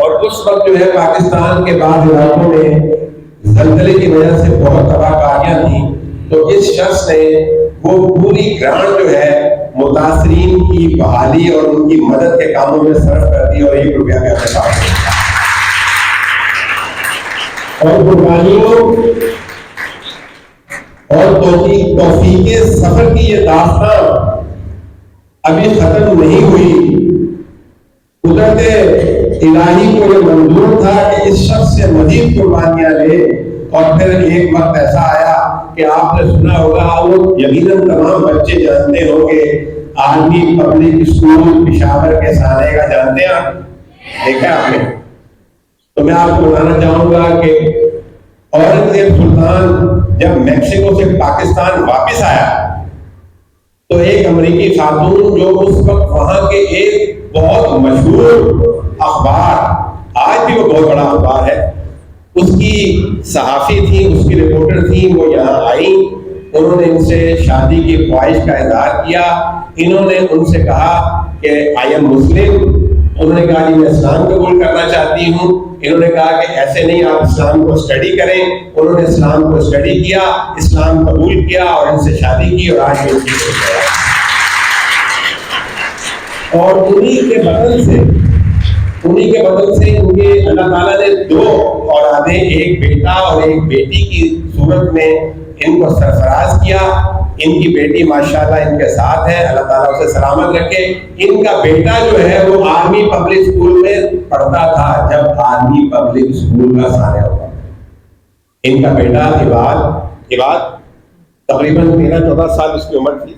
اور اس وقت جو ہے پاکستان کے بعض علاقوں میں زلزلے کی وجہ سے بہت تباہ کاریاں تھیں، تو اس شخص نے وہ پوری گرانٹ جو ہے متاثرین کی بحالی اور ان کی مدد کے کاموں میں صرف کر دی اور 1 روپیہ کا خطاب اور قربانیوں اور توفیق سفر کی یہ داستان ابھی ختم نہیں ہوئی۔ قدرت الہی کو یہ منظور تھا کہ اس شخص سے مزید قربانیاں لے، اور پھر ایک وقت ایسا آیا کہ آپ نے سنا ہوگا، وہ یقیناً تمام بچے جانتے ہوں گے، آرمی پبلک اسکول پشاور کے سانے کا جانتے ہیں آپ، دیکھا آپ نے؟ تو میں آپ کو بتانا چاہوں گا کہ اورنگزیب سلطان جب میکسیکو سے پاکستان واپس آیا تو ایک امریکی خاتون جو اس وقت وہاں کے ایک بہت مشہور اخبار، آج بھی وہ بہت بڑا اخبار ہے، اس کی صحافی تھی، اس کی رپورٹر تھی، وہ یہاں آئی، انہوں نے ان سے شادی کی خواہش کا اظہار کیا۔ انہوں نے ان سے کہا کہ آئی ایم مسلم، انہوں نے کہا کہ میں اسلام قبول کرنا چاہتی ہوں۔ انہوں نے کہا کہ ایسے نہیں، آپ اسلام کو اسٹڈی کریں۔ انہوں نے اسلام کو اسٹڈی کیا، اسلام قبول کیا اور ان سے شادی کی، اور آج وہ اور انہی کے بدل سے ان کے اللہ تعالیٰ نے 2 اولادیں، ایک بیٹا اور ایک بیٹی کی صورت میں ان کو سرفراز کیا۔ ان کی بیٹی ماشاءاللہ ان کے ساتھ ہے، اللہ تعالیٰ اسے سلامت رکھے۔ ان کا بیٹا جو ہے وہ آرمی پبلک اسکول میں پڑھتا تھا جب آرمی پبلک اسکول کا سانحہ ہوا۔ ان کا بیٹا عباد تقریباً 13-14 سال اس کی عمر تھی،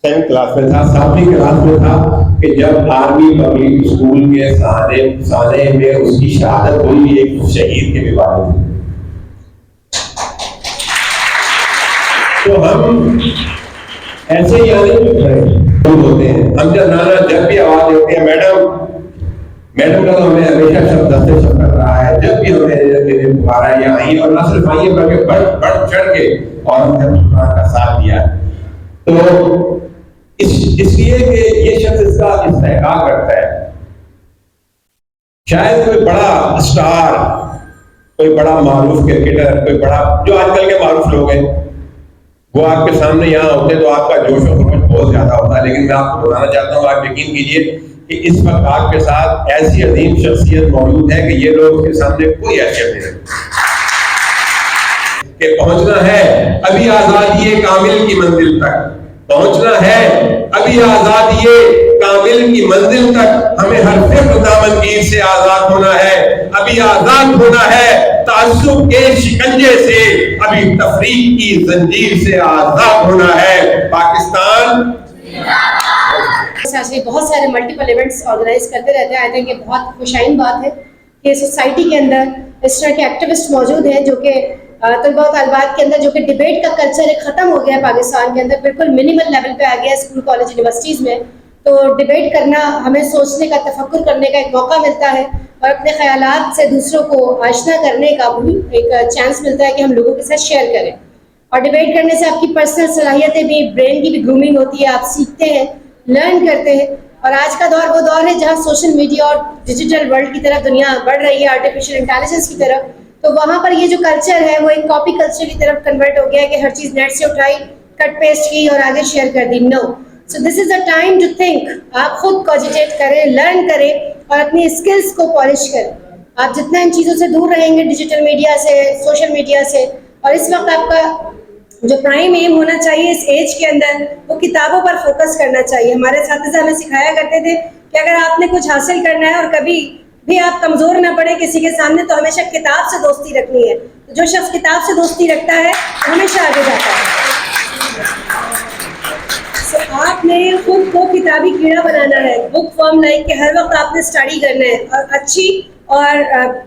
7 کلاس میں تھا، 7ویں کلاس میں تھا کہ جب آرمی پبلک اسکول کے سانحے میں اس کی شہادت ہوئی، ایک شہید کے بھی والد تھے۔ تو ہم ایسے ہی ہوتے ہیں، ہم جب بھی آواز دیتے ہیں میڈم کا تو ہمیں ہمیشہ شب دستے شب کر رہا ہے، جب بھی ہمیں پکارا یا آئی، اور نہ صرف آئیے بلکہ بڑھ چڑھ کے اور ہم نے کا ساتھ دیا۔ تو اس لیے کہ یہ شخص اس کا استحقاق کرتا ہے۔ شاید کوئی بڑا اسٹار، کوئی بڑا معروف کرکٹر، کوئی بڑا جو آج کل کے معروف لوگ ہیں، وہ آپ کے سامنے یہاں ہوتے تو آپ کا جوش و خروش بہت زیادہ ہوتا ہے، لیکن میں آپ کو بتانا چاہتا ہوں، آپ یقین کیجئے کہ اس وقت آپ کے ساتھ ایسی عظیم شخصیت موجود ہے کہ یہ لوگ اس کے سامنے کوئی حیثیت نہیں رکھتے کہ پہنچنا ہے ابھی آزادی کامل کی منزل تک، پہنچنا ہے ابھی آزادی کامل کی منزل تک، ہمیں ہر فکر دامنگیر سے آزاد ہونا ہے، ابھی آزاد ہونا ہے تعصب کے شکنجے سے، ابھی تفریق کی زنجیر سے آزاد ہونا ہے پاکستان۔ بہت سارے ملٹیپل ایونٹس آرگنائز کرتے رہتے ہیں۔ آئی تھنک یہ بہت خوشائن بات ہے کہ سوسائٹی کے اندر اس طرح کے ایکٹیوسٹ موجود ہیں جو کہ طلباء و طالبات کے اندر جو کہ ڈیبیٹ کا کلچر ایک ختم ہو گیا ہے پاکستان کے اندر، بالکل منیمل لیول پہ آ گیا ہے اسکول کالج یونیورسٹیز میں۔ تو ڈیبیٹ کرنا ہمیں سوچنے کا، تفکر کرنے کا ایک موقع ملتا ہے، اور اپنے خیالات سے دوسروں کو آشنا کرنے کا بھی ایک چانس ملتا ہے کہ ہم لوگوں کے ساتھ شیئر کریں۔ اور ڈیبیٹ کرنے سے آپ کی پرسنل صلاحیتیں بھی، برین کی بھی گرومنگ ہوتی ہے، آپ سیکھتے ہیں، لرن کرتے ہیں۔ اور آج کا دور وہ دور ہے جہاں سوشل میڈیا اور ڈیجیٹل ورلڈ کی طرف دنیا بڑھ رہی ہے، آرٹیفیشیل انٹیلیجنس کی طرف، تو وہاں پر یہ جو کلچر ہے وہ ایک کاپی کلچر کی طرف کنورٹ ہو گیا ہے کہ ہر چیز نیٹ سے اٹھائی، کٹ پیسٹ کی اور آگے شیئر کر دی۔ نو، سو دس از اے ٹائم ٹو تھنک، آپ خود کوجیٹیٹ کریں، لرن کریں اور اپنی اسکلس کو پالش کریں۔ آپ جتنا ان چیزوں سے دور رہیں گے، ڈیجیٹل میڈیا سے، سوشل میڈیا سے، اور اس وقت آپ کا جو پرائم ایم ہونا چاہیے اس ایج کے اندر، وہ کتابوں پر فوکس کرنا چاہیے۔ ہمارے اساتذہ ہمیں سکھایا کرتے تھے کہ اگر آپ نے کچھ حاصل کرنا ہے اور کبھی بھی آپ کمزور نہ پڑے کسی کے سامنے، تو ہمیشہ کتاب سے دوستی رکھنی ہے۔ جو شخص کتاب سے دوستی رکھتا ہے ہمیشہ آگے جاتا ہے۔ آپ نے خود کو کتابی کیڑا بنانا ہے، بک فارم لائک کہ ہر وقت آپ نے اسٹڈی کرنا ہے، اور اچھی اور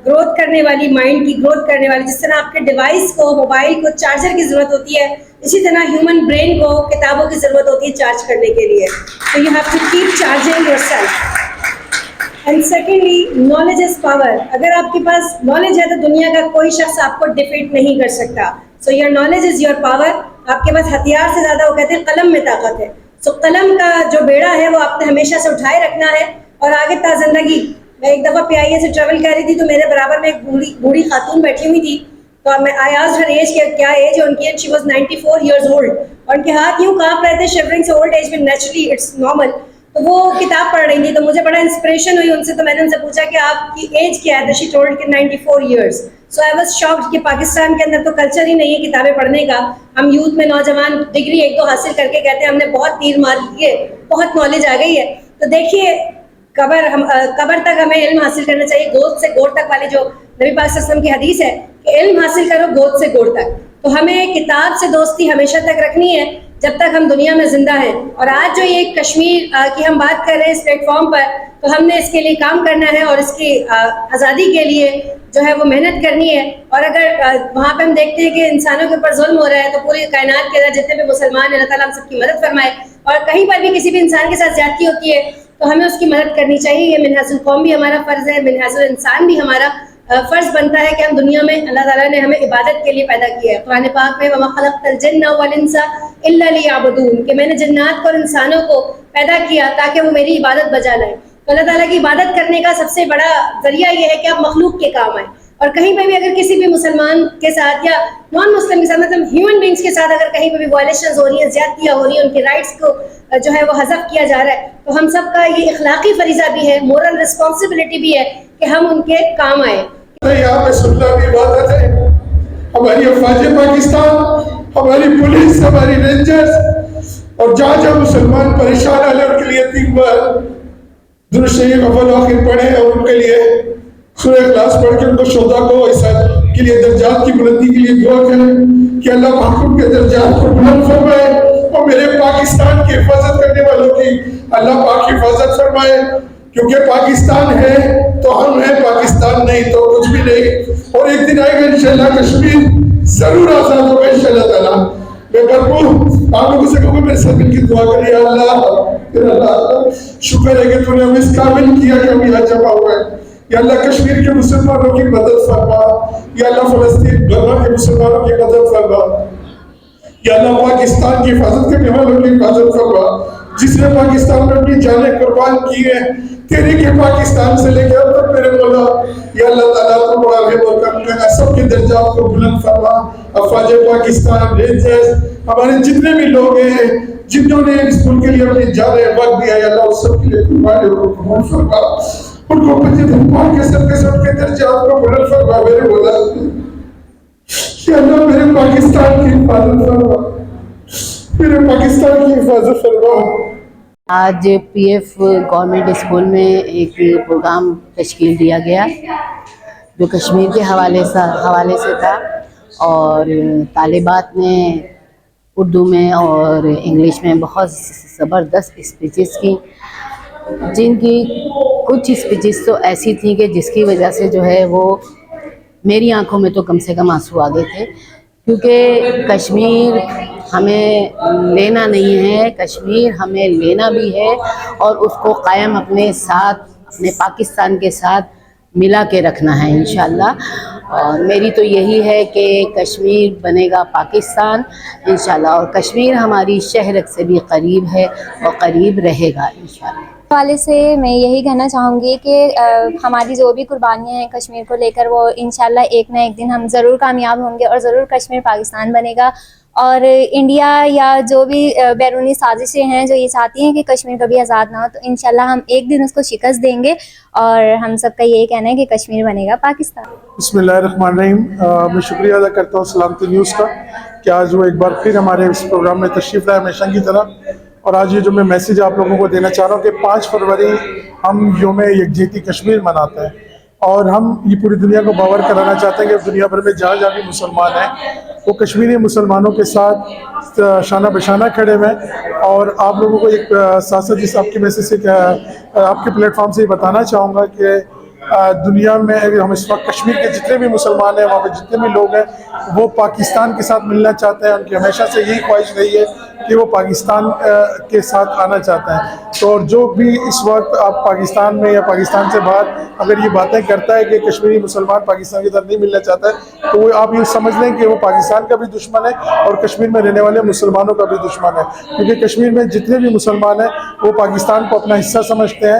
گروتھ کرنے والی، مائنڈ کی گروتھ کرنے والی، جس طرح آپ کے ڈیوائس کو، موبائل کو چارجر کی ضرورت ہوتی ہے، اسی طرح ہیومن برین کو کتابوں کی ضرورت ہوتی ہے چارج کرنے کے لیے۔ تو you have to keep charging yourself. And secondly, knowledge is power. اگر آپ کے پاس نالج ہے تو دنیا کا کوئی شخص آپ کو ڈیفیٹ نہیں کر سکتا۔ So your knowledge is your power. آپ کے پاس ہتھیار سے زیادہ، وہ کہتے ہیں قلم میں طاقت ہے۔ سو قلم کا جو بیڑا ہے وہ آپ نے ہمیشہ سے اٹھائے رکھنا ہے، اور آگے تا زندگی میں ایک دفعہ PIA سے ٹریول کر رہی تھی تو میرے برابر میں ایک بوڑھی خاتون بیٹھی ہوئی تھی. تو I asked her age, کیا ایج ہے ان کی, and she was 94 years old. اور ان کے ہاتھ یوں کانپ رہے تھے, shivering سے old age میں naturally it's normal. تو وہ کتاب پڑھ رہی تھی تو مجھے بڑا انسپریشن ہوئی ان سے. تو میں نے ان سے پوچھا کہ آپ کی ایج کیا ہے, تو she told کہ 94 years. So I was shocked کہ پاکستان کے اندر تو کلچر ہی نہیں ہے کتابیں پڑھنے کا. ہم یوتھ میں نوجوان ڈگری 1-2 حاصل کر کے کہتے ہیں ہم نے بہت تیر مار لی ہے, بہت نالج آ گئی ہے. تو دیکھیے قبر تک ہمیں علم حاصل کرنا چاہیے. گود سے گوڑ تک والی جو نبی پاک صلی اللہ علیہ وسلم کی حدیث ہے کہ علم حاصل کرو گود سے گوڑ تک. تو ہمیں کتاب سے دوستی ہمیشہ تک رکھنی ہے جب تک ہم دنیا میں زندہ ہیں. اور آج جو یہ کشمیر کی ہم بات کر رہے ہیں اس پلیٹ فارم پر, تو ہم نے اس کے لیے کام کرنا ہے اور اس کی آزادی کے لیے جو ہے وہ محنت کرنی ہے. اور اگر وہاں پہ ہم دیکھتے ہیں کہ انسانوں کے اوپر ظلم ہو رہا ہے تو پوری کائنات کے اندر جتنے بھی مسلمان ہیں اللہ تعالیٰ ہم سب کی مدد فرمائے. اور کہیں پر بھی کسی بھی انسان کے ساتھ زیادتی ہوتی ہے تو ہمیں اس کی مدد کرنی چاہیے. یہ منہاج القوم بھی ہمارا فرض ہے, منہاج الانسان بھی ہمارا فرض بنتا ہے کہ ہم دنیا میں اللہ تعالیٰ نے ہمیں عبادت کے لیے پیدا کیا ہے. قرآن پاک میں وَمَا خَلَقْتَ الْجِنَّ وَالْإِنسَ إِلَّا لِيَعْبُدُونَ کہ میں نے جنات کو اور انسانوں کو پیدا کیا تاکہ وہ میری عبادت بجا لائیں. تو اللہ تعالیٰ کی عبادت کرنے کا سب سے بڑا ذریعہ یہ ہے کہ آپ مخلوق کے کام آئیں. اور کہیں پہ بھی اگر کسی بھی مسلمان کے ساتھ یا نان مسلم کے ساتھ, مطلب ہیومن بینگس کے ساتھ اگر کہیں پہ بھی وائلیشنز ہو رہی ہیں, زیادتیاں ہو رہی ہیں, ان کے رائٹس کو جو ہے وہ حذف کیا جا رہا ہے, تو ہم سب کا یہ اخلاقی فریضہ بھی ہے, مورل رسپانسبلٹی بھی ہے کہ ہم ان کے کام آئیں. یہاں پہ سننا بھی عبادت ہے. ہماری افواج پاکستان, ہماری پولیس, ہماری رینجرز اور جہاں مسلمان پریشان آلے ان کے لیے 3 بار درود شریف اول آخر پڑھیں اور ان کے لیے سورہ اخلاص پڑھ کے ان کو شہداء کو عیسیٰ کے لیے درجات کی بلندی کے لیے دعا کریں کہ اللہ محکوم کے درجات کو بلند فرمائے اور میرے پاکستان کی حفاظت کرنے والوں کی اللہ پاک حفاظت فرمائے. کیونکہ پاکستان ہے تو ہم ہیں, پاکستان نہیں تو کچھ بھی نہیں. اور ایک دن آئے گا انشاءاللہ کشمیر ضرور آزاد ہوگا انشاءاللہ تعالیٰ. میں بھرپور آپ لوگوں سے کہوں گا میرے ساتھ مل کے دعا کریں, یا اللہ شکر ہے کہ تو نے ہمیں اس قابل کیا کہ ہم یہاں جمع ہوئے. یا اللہ کشمیر کے مسلمانوں کی مدد فرما, یا اللہ فلسطین برما کے مسلمانوں کی مدد فرما, یا اللہ پاکستان کی حفاظت کرنے والوں کی حفاظت فرما. جس نے پاکستان میں اپنی جانیں قربان کی ہیں تیرے کے پاکستان سے لے کے اب تک میرے مولا, یا اللہ تعالیٰ تو بڑا غیب اور کرم کرنا, سب کے درجات کو بلند فرما. افواج پاکستان, رینجرز, ہمارے جتنے بھی لوگ ہیں جنہوں نے اس ملک کے لیے اپنی جانیں وقت دیا, یا اللہ اس سب کے لیے قربانی کو قبول فرما. ان کو کے سب کے درجات کو بلند فرما میرے مولا. یا اللہ میرے پاکستان کی حفاظت فرما, میرے پاکستان کی حفاظت فرما. آج PF گورنمنٹ اسکول میں ایک پروگرام تشکیل دیا گیا جو کشمیر کے حوالے سے تھا, اور طالبات نے اردو میں اور انگلش میں بہت زبردست اسپیچز کی, جن کی کچھ اسپیچز تو ایسی تھیں کہ جس کی وجہ سے جو ہے وہ میری آنکھوں میں تو کم سے کم آنسو آ گئے تھے. کیونکہ کشمیر ہمیں لینا نہیں ہے, کشمیر ہمیں لینا بھی ہے اور اس کو قائم اپنے ساتھ, اپنے پاکستان کے ساتھ ملا کے رکھنا ہے انشاءاللہ. اور میری تو یہی ہے کہ کشمیر بنے گا پاکستان انشاءاللہ, اور کشمیر ہماری شہر سے بھی قریب ہے اور قریب رہے گا انشاءاللہ. حوالے سے میں یہی کہنا چاہوں گی کہ ہماری جو بھی قربانیاں ہیں کشمیر کو لے کر, وہ انشاءاللہ ایک نہ ایک دن ہم ضرور کامیاب ہوں گے اور ضرور کشمیر پاکستان بنے گا. اور انڈیا یا جو بھی بیرونی سازشیں ہیں جو یہ چاہتی ہیں کہ کشمیر کبھی آزاد نہ ہو, تو انشاءاللہ ہم ایک دن اس کو شکست دیں گے اور ہم سب کا یہی کہنا ہے کہ کشمیر بنے گا پاکستان. بسم اللہ الرحمن الرحیم. میں شکریہ ادا کرتا ہوں سلامتی نیوز کا کہ آج وہ ایک بار پھر ہمارے اس پروگرام میں تشریف لائے ہمیشہ کی طرح. اور آج یہ جو میں میسیج آپ لوگوں کو دینا چاہ رہا ہوں کہ 5 فروری ہم یوم یکجہتی کشمیر مناتے ہیں, اور ہم یہ پوری دنیا کو باور کرانا چاہتے ہیں کہ دنیا بھر میں جہاں جہاں بھی مسلمان ہیں وہ کشمیری مسلمانوں کے ساتھ شانہ بشانہ کھڑے ہوئے ہیں. اور آپ لوگوں کو ایک ساتھ ساتھ جس آپ کی میسیج سے آپ کے پلیٹ فارم سے یہ بتانا چاہوں گا کہ دنیا میں ہم اس وقت کشمیر کے جتنے بھی مسلمان ہیں, وہاں پہ جتنے بھی لوگ ہیں, وہ پاکستان کے ساتھ ملنا چاہتے ہیں. ان کی ہمیشہ سے یہی خواہش رہی ہے کہ وہ پاکستان کے ساتھ آنا چاہتے ہیں. تو جو بھی اس وقت آپ پاکستان میں یا پاکستان سے باہر اگر یہ باتیں کرتا ہے کہ کشمیری مسلمان پاکستان کے ساتھ نہیں ملنا چاہتا ہے, تو وہ آپ یہ سمجھ لیں کہ وہ پاکستان کا بھی دشمن ہے اور کشمیر میں رہنے والے مسلمانوں کا بھی دشمن ہے. کیونکہ کشمیر میں جتنے بھی مسلمان ہیں وہ پاکستان کو اپنا حصہ سمجھتے ہیں